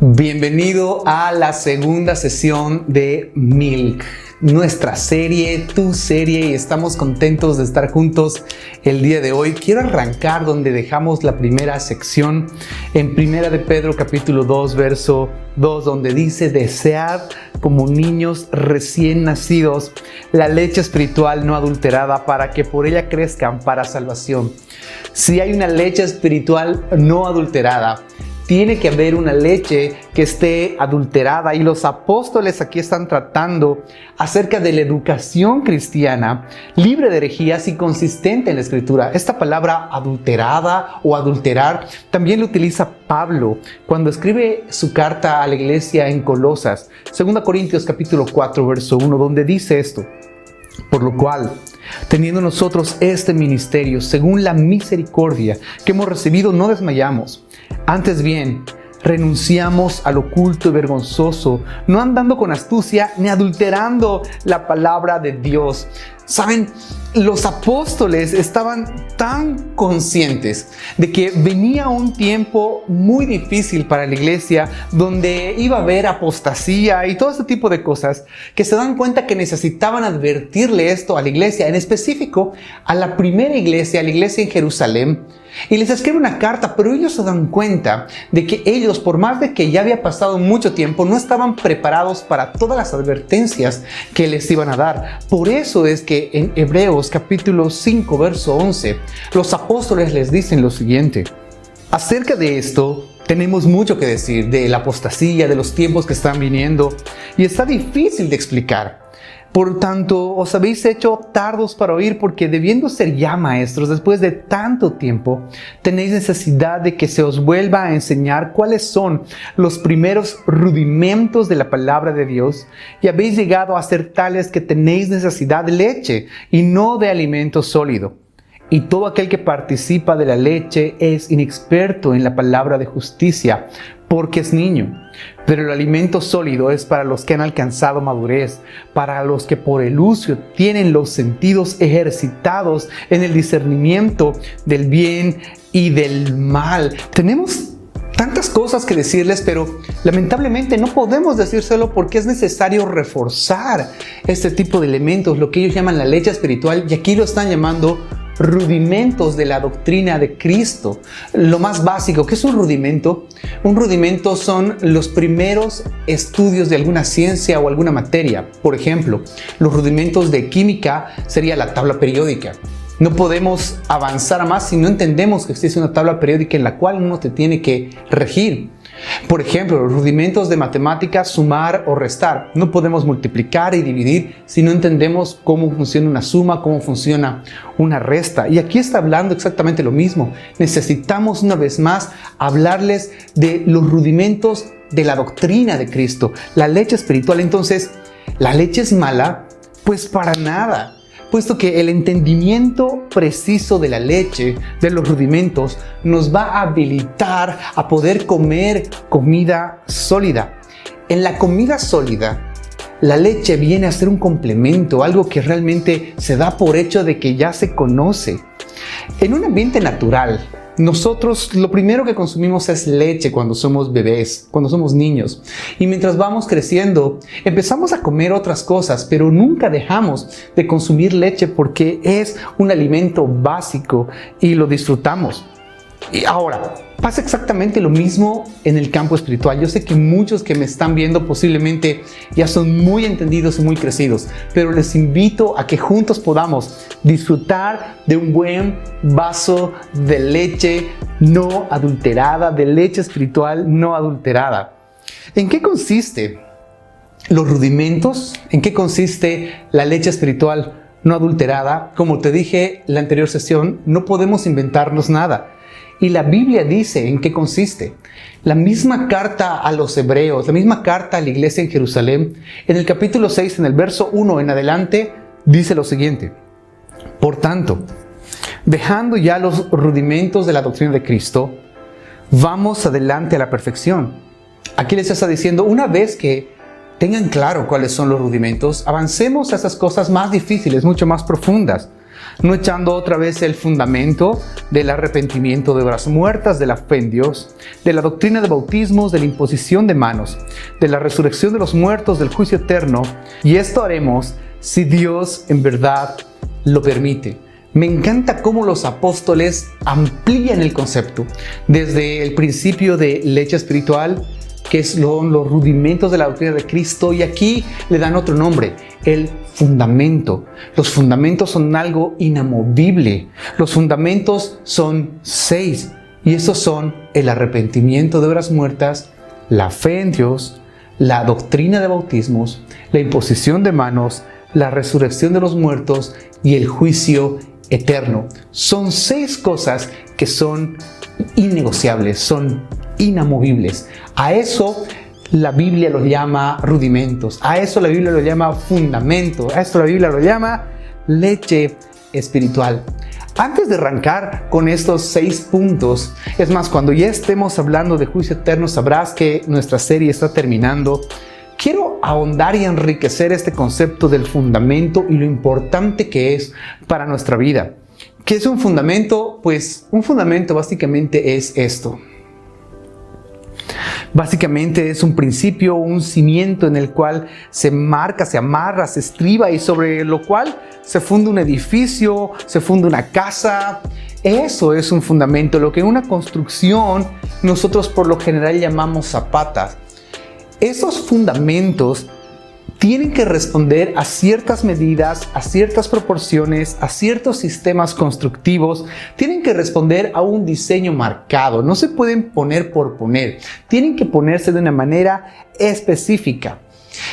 Bienvenido a la segunda sesión de Milk, nuestra serie, tu serie, y estamos contentos de estar juntos el día de hoy. Quiero arrancar donde dejamos la primera sección, en Primera de Pedro capítulo 2, verso 2, donde dice: desead como niños recién nacidos la leche espiritual no adulterada, para que por ella crezcan para salvación. Si hay una leche espiritual no adulterada, tiene que haber una leche que esté adulterada, y los apóstoles aquí están tratando acerca de la educación cristiana libre de herejías y consistente en la Escritura. Esta palabra adulterada o adulterar también lo utiliza Pablo cuando escribe su carta a la iglesia en Colosas, 2 Corintios capítulo 4 verso 1, donde dice esto: por lo cual, teniendo nosotros este ministerio, según la misericordia que hemos recibido, no desmayamos. Antes bien, renunciamos al oculto y vergonzoso, no andando con astucia ni adulterando la palabra de Dios. Saben, los apóstoles estaban tan conscientes de que venía un tiempo muy difícil para la iglesia, donde iba a haber apostasía y todo este tipo de cosas, que se dan cuenta que necesitaban advertirle esto a la iglesia, en específico a la primera iglesia, a la iglesia en Jerusalén. Y les escribe una carta, pero ellos se dan cuenta de que ellos, por más de que ya había pasado mucho tiempo, no estaban preparados para todas las advertencias que les iban a dar. Por eso es que en Hebreos capítulo 5 verso 11, los apóstoles les dicen lo siguiente: acerca de esto tenemos mucho que decir, de la apostasía, de los tiempos que están viniendo, y está difícil de explicar. Por tanto, os habéis hecho tardos para oír, porque debiendo ser ya maestros después de tanto tiempo, tenéis necesidad de que se os vuelva a enseñar cuáles son los primeros rudimentos de la palabra de Dios, y habéis llegado a ser tales que tenéis necesidad de leche y no de alimento sólido. Y todo aquel que participa de la leche es inexperto en la palabra de justicia, porque es niño. Pero el alimento sólido es para los que han alcanzado madurez, para los que por el uso tienen los sentidos ejercitados en el discernimiento del bien y del mal. Tenemos tantas cosas que decirles, pero lamentablemente no podemos decírselo, porque es necesario reforzar este tipo de elementos, lo que ellos llaman la leche espiritual, y aquí lo están llamando rudimentos de la doctrina de Cristo. Lo más básico, ¿qué es un rudimento? Un rudimento son los primeros estudios de alguna ciencia o alguna materia. Por ejemplo, los rudimentos de química sería la tabla periódica. No podemos avanzar más si no entendemos que existe una tabla periódica en la cual uno te tiene que regir. Por ejemplo, los rudimentos de matemáticas, sumar o restar. No podemos multiplicar y dividir si no entendemos cómo funciona una suma, cómo funciona una resta. Y aquí está hablando exactamente lo mismo. Necesitamos una vez más hablarles de los rudimentos de la doctrina de Cristo, la leche espiritual. Entonces, ¿la leche es mala? Pues para nada, puesto que el entendimiento preciso de la leche, de los rudimentos, nos va a habilitar a poder comer comida sólida. En la comida sólida, la leche viene a ser un complemento, algo que realmente se da por hecho de que ya se conoce. En un ambiente natural, nosotros lo primero que consumimos es leche cuando somos bebés, cuando somos niños. Y mientras vamos creciendo, empezamos a comer otras cosas, pero nunca dejamos de consumir leche, porque es un alimento básico y lo disfrutamos. Y ahora, pasa exactamente lo mismo en el campo espiritual. Yo sé que muchos que me están viendo posiblemente ya son muy entendidos y muy crecidos, pero les invito a que juntos podamos disfrutar de un buen vaso de leche no adulterada, de leche espiritual no adulterada. ¿En qué consiste los rudimentos? ¿En qué consiste la leche espiritual no adulterada? Como te dije en la anterior sesión, no podemos inventarnos nada. Y la Biblia dice en qué consiste. La misma carta a los hebreos, la misma carta a la iglesia en Jerusalén, en el capítulo 6, en el verso 1 en adelante, dice lo siguiente: por tanto, dejando ya los rudimentos de la doctrina de Cristo, vamos adelante a la perfección. Aquí les está diciendo, una vez que tengan claro cuáles son los rudimentos, avancemos a esas cosas más difíciles, mucho más profundas. no echando otra vez el fundamento del arrepentimiento de obras muertas, de la fe en Dios, de la doctrina de bautismos, de la imposición de manos, de la resurrección de los muertos, del juicio eterno. Y esto haremos si Dios en verdad lo permite. Me encanta cómo los apóstoles amplían el concepto desde el principio de leche espiritual, que son los rudimentos de la doctrina de Cristo, y aquí le dan otro nombre, el fundamento. Los fundamentos son algo inamovible. Los fundamentos son 6, y esos son el arrepentimiento de obras muertas, la fe en Dios, la doctrina de bautismos, la imposición de manos, la resurrección de los muertos y el juicio eterno. Son 6 cosas que son innegociables, son inamovibles. A eso la Biblia lo llama rudimentos, a eso la Biblia lo llama fundamento, a eso la Biblia lo llama leche espiritual. Antes de arrancar con estos 6 puntos, es más, cuando ya estemos hablando de juicio eterno, sabrás que nuestra serie está terminando. Quiero ahondar y enriquecer este concepto del fundamento y lo importante que es para nuestra vida. ¿Qué es un fundamento? Pues un fundamento básicamente es esto. Básicamente es un principio, un cimiento en el cual se marca, se amarra, se estriba y sobre lo cual se funda un edificio, se funda una casa. Eso es un fundamento, lo que en una construcción nosotros por lo general llamamos zapatas. Esos fundamentos tienen que responder a ciertas medidas, a ciertas proporciones, a ciertos sistemas constructivos. Tienen que responder a un diseño marcado. No se pueden poner por poner. Tienen que ponerse de una manera específica.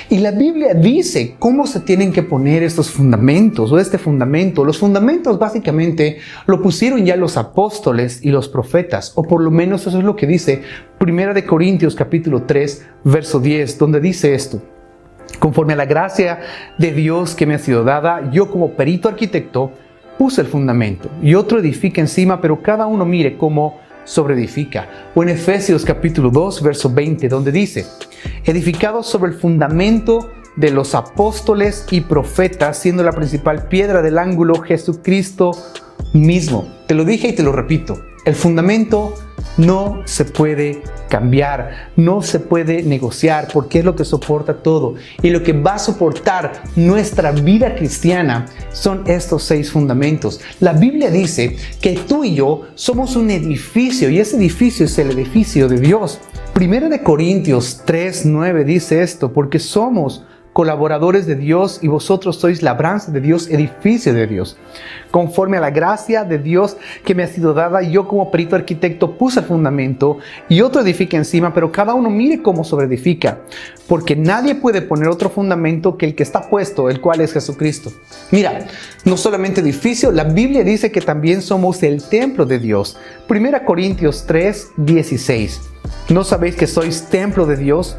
Y la Biblia dice cómo se tienen que poner estos fundamentos o este fundamento. Los fundamentos básicamente lo pusieron ya los apóstoles y los profetas, o por lo menos eso es lo que dice 1 Corintios capítulo 3, verso 10, donde dice esto: conforme a la gracia de Dios que me ha sido dada, yo como perito arquitecto puse el fundamento y otro edifica encima, pero cada uno mire cómo sobreedifica. O en Efesios capítulo 2, verso 20, donde dice: edificados sobre el fundamento de los apóstoles y profetas, siendo la principal piedra del ángulo Jesucristo mismo. Te lo dije y te lo repito, el fundamento no se puede cambiar, no se puede negociar, porque es lo que soporta todo. Y lo que va a soportar nuestra vida cristiana son estos 6 fundamentos. La Biblia dice que tú y yo somos un edificio, y ese edificio es el edificio de Dios. 1 Corintios 3, 9 dice esto: porque somos colaboradores de Dios y vosotros sois labranza de Dios, edificio de Dios. Conforme a la gracia de Dios que me ha sido dada, yo como perito arquitecto puse el fundamento y otro edifica encima, pero cada uno mire cómo sobreedifica. Porque nadie puede poner otro fundamento que el que está puesto, el cual es Jesucristo. Mira, no solamente edificio, la Biblia dice que también somos el templo de Dios. 1 Corintios 3, 16. ¿No sabéis que sois templo de Dios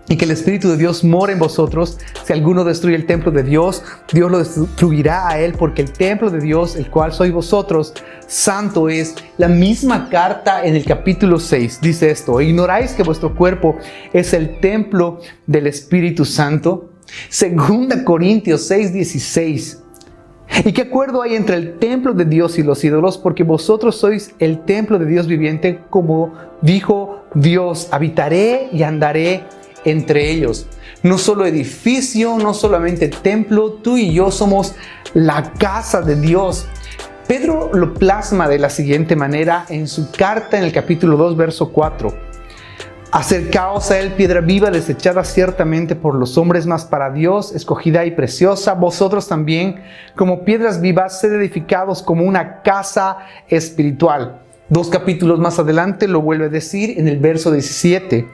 y que el Espíritu de Dios mora en vosotros? Si alguno destruye el templo de Dios, Dios lo destruirá a él, porque el templo de Dios, el cual sois vosotros, santo es. La misma carta en el capítulo 6 dice esto: ¿ignoráis que vuestro cuerpo es el templo del Espíritu Santo? 2 Corintios 6, 16. ¿Y qué acuerdo hay entre el templo de Dios y los ídolos? Porque vosotros sois el templo de Dios viviente, como dijo Dios: habitaré y andaré entre ellos. No solo edificio, no solamente templo, tú y yo somos la casa de Dios. Pedro lo plasma de la siguiente manera en su carta en el capítulo 2, verso 4. Acercaos a él, piedra viva, desechada ciertamente por los hombres, mas para Dios escogida y preciosa. Vosotros también, como piedras vivas, sed edificados como una casa espiritual. 2 capítulos más adelante lo vuelve a decir en el verso 17,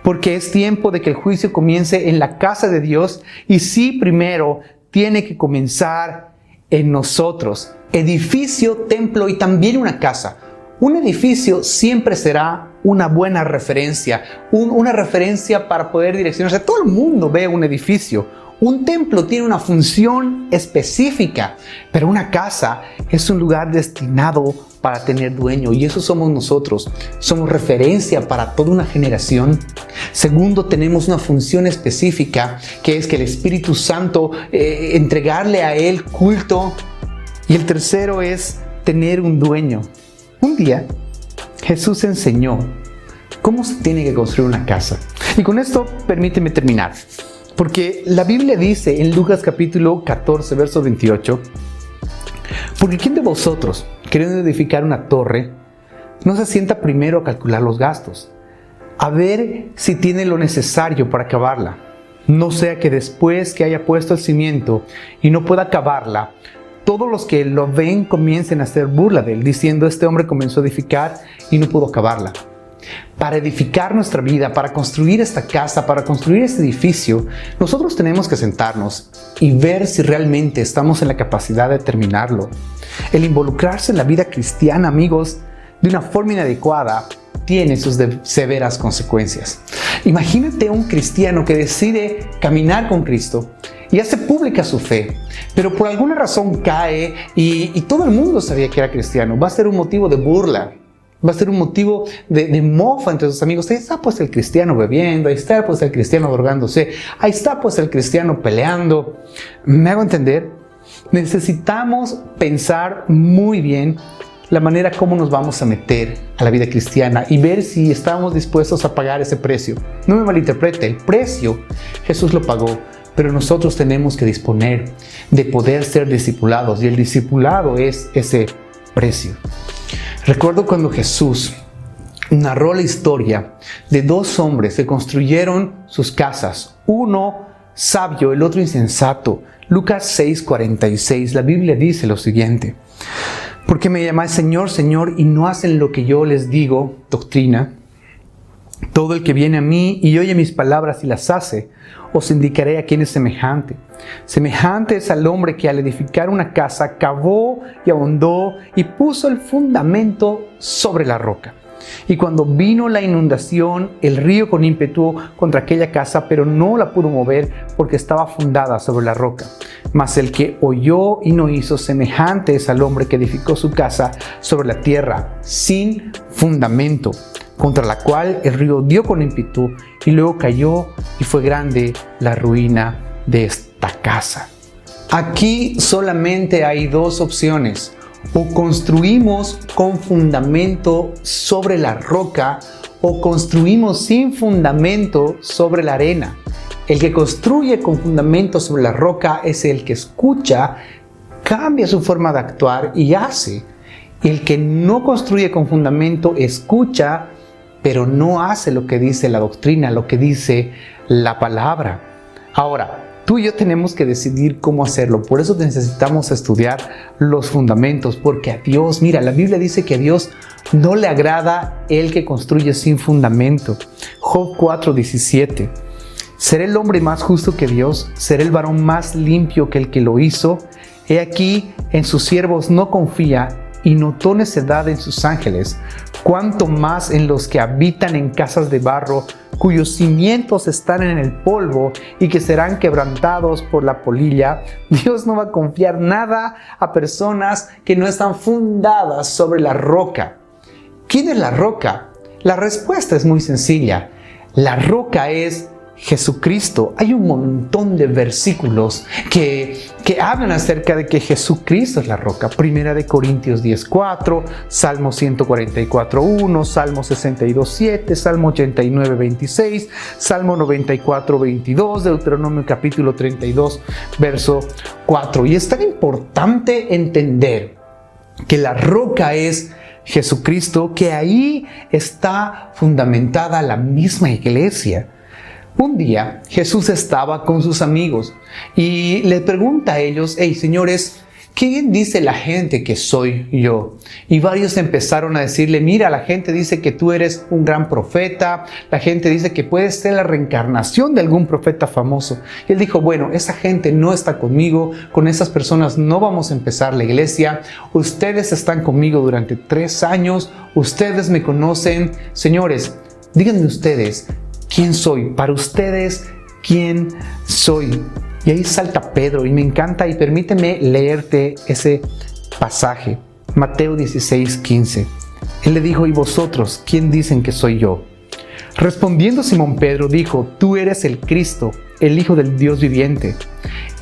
porque es tiempo de que el juicio comience en la casa de Dios, y sí, primero tiene que comenzar en nosotros. Edificio, templo y también una casa. Un edificio siempre será una buena referencia, una referencia para poder direccionarse. Todo el mundo ve un edificio. Un templo tiene una función específica, pero una casa es un lugar destinado para tener dueño, y eso somos nosotros. Somos referencia para toda una generación. Segundo, tenemos una función específica, que es que el Espíritu Santo, entregarle a Él culto. Y el tercero es tener un dueño. Un día, Jesús enseñó cómo se tiene que construir una casa. Y con esto, permíteme terminar. Porque la Biblia dice en Lucas capítulo 14, verso 28, porque ¿quién de vosotros, queriendo edificar una torre, no se sienta primero a calcular los gastos, a ver si tiene lo necesario para acabarla? No sea que después que haya puesto el cimiento y no pueda acabarla, todos los que lo ven comiencen a hacer burla de él, diciendo: este hombre comenzó a edificar y no pudo acabarla. Para edificar nuestra vida, para construir esta casa, para construir este edificio, nosotros tenemos que sentarnos y ver si realmente estamos en la capacidad de terminarlo. El involucrarse en la vida cristiana, amigos, de una forma inadecuada, tiene sus severas consecuencias. Imagínate un cristiano que decide caminar con Cristo y hace pública su fe, pero por alguna razón cae y todo el mundo sabía que era cristiano. Va a ser un motivo de burla. Va a ser un motivo de mofa entre sus amigos. Ahí está pues el cristiano bebiendo, ahí está pues el cristiano drogándose, ahí está pues el cristiano peleando. ¿Me hago entender? Necesitamos pensar muy bien la manera como nos vamos a meter a la vida cristiana y ver si estamos dispuestos a pagar ese precio. No me malinterprete, el precio Jesús lo pagó, pero nosotros tenemos que disponer de poder ser discipulados, y el discipulado es ese precio. Recuerdo cuando Jesús narró la historia de dos hombres que construyeron sus casas, uno sabio, el otro insensato. Lucas 6:46, la Biblia dice lo siguiente: porque me llamáis Señor, Señor, y no hacen lo que yo les digo, doctrina. Todo el que viene a mí y oye mis palabras y las hace, os indicaré a quién es semejante. Semejante es al hombre que al edificar una casa cavó y ahondó y puso el fundamento sobre la roca. Y cuando vino la inundación, el río con ímpetu contra aquella casa, pero no la pudo mover porque estaba fundada sobre la roca. Mas el que oyó y no hizo, semejante es al hombre que edificó su casa sobre la tierra, sin fundamento, contra la cual el río dio con ímpetu y luego cayó, y fue grande la ruina de esta casa. Aquí solamente hay dos opciones: o construimos con fundamento sobre la roca, o construimos sin fundamento sobre la arena. El que construye con fundamento sobre la roca es el que escucha, cambia su forma de actuar y hace. El que no construye con fundamento escucha, pero no hace lo que dice la doctrina, lo que dice la palabra. Ahora, tú y yo tenemos que decidir cómo hacerlo. Por eso necesitamos estudiar los fundamentos, porque a Dios, mira, la Biblia dice que a Dios no le agrada el que construye sin fundamento. Job 4:17. ¿Será el hombre más justo que Dios? ¿Será el varón más limpio que el que lo hizo? He aquí, en sus siervos no confía, y notó necedad en sus ángeles. Cuánto más en los que habitan en casas de barro, cuyos cimientos están en el polvo y que serán quebrantados por la polilla. Dios no va a confiar nada a personas que no están fundadas sobre la roca. ¿Quién es la roca? La respuesta es muy sencilla. La roca es Jesucristo. Hay un montón de versículos que hablan acerca de que Jesucristo es la roca. Primera de Corintios 10:4, Salmo 144:1, Salmo 62:7, Salmo 89:26, Salmo 94:22, Deuteronomio capítulo 32, verso 4. Y es tan importante entender que la roca es Jesucristo, que ahí está fundamentada la misma iglesia. Un día Jesús estaba con sus amigos y le pregunta a ellos: hey, señores, ¿quién dice la gente que soy yo? Y varios empezaron a decirle: mira, la gente dice que tú eres un gran profeta, la gente dice que puedes ser la reencarnación de algún profeta famoso. Y él dijo: bueno, esa gente no está conmigo, con esas personas no vamos a empezar la iglesia. Ustedes están conmigo durante 3 años, ustedes me conocen. Señores, díganme ustedes, ¿quién soy? Para ustedes, ¿quién soy? Y ahí salta Pedro y me encanta, y permíteme leerte ese pasaje. Mateo 16:15. Él le dijo: ¿y vosotros, quién dicen que soy yo? Respondiendo Simón Pedro dijo: tú eres el Cristo, el Hijo del Dios viviente.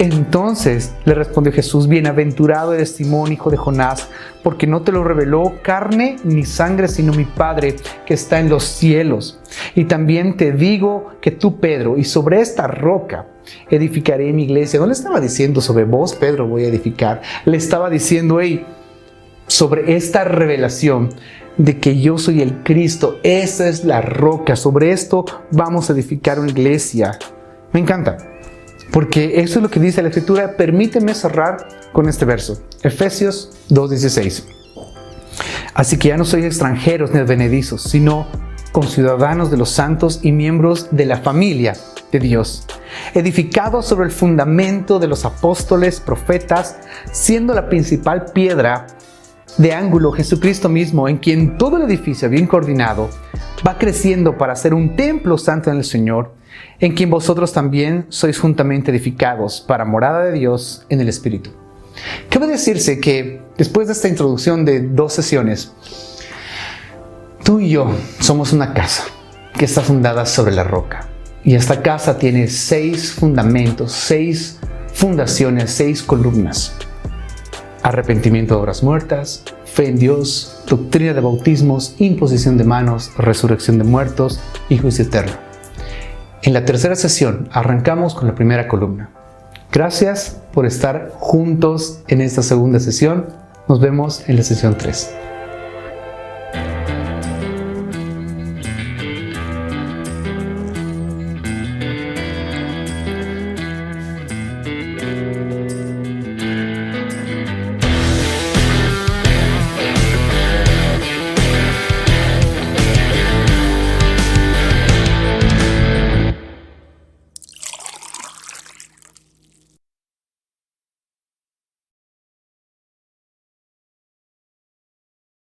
Entonces le respondió Jesús: bienaventurado eres Simón, hijo de Jonás, porque no te lo reveló carne ni sangre, sino mi Padre que está en los cielos. Y también te digo que tú, Pedro, y sobre esta roca edificaré mi iglesia. No le estaba diciendo sobre vos, Pedro, voy a edificar. Le estaba diciendo, hey, sobre esta revelación de que yo soy el Cristo, esa es la roca, sobre esto vamos a edificar una iglesia. Me encanta, porque eso es lo que dice la Escritura. Permíteme cerrar con este verso, Efesios 2:16. Así que ya no sois extranjeros ni advenedizos, sino conciudadanos de los santos y miembros de la familia de Dios, edificados sobre el fundamento de los apóstoles, profetas, siendo la principal piedra de ángulo Jesucristo mismo, en quien todo el edificio bien coordinado va creciendo para ser un templo santo en el Señor, en quien vosotros también sois juntamente edificados para morada de Dios en el Espíritu. Cabe decirse que después de esta introducción de 2 sesiones, tú y yo somos una casa que está fundada sobre la roca. Y esta casa tiene 6 fundamentos, 6 fundaciones, 6 columnas. Arrepentimiento de obras muertas, fe en Dios, doctrina de bautismos, imposición de manos, resurrección de muertos y juicio eterno. En la tercera sesión arrancamos con la primera columna. Gracias por estar juntos en esta segunda sesión. Nos vemos en la sesión 3.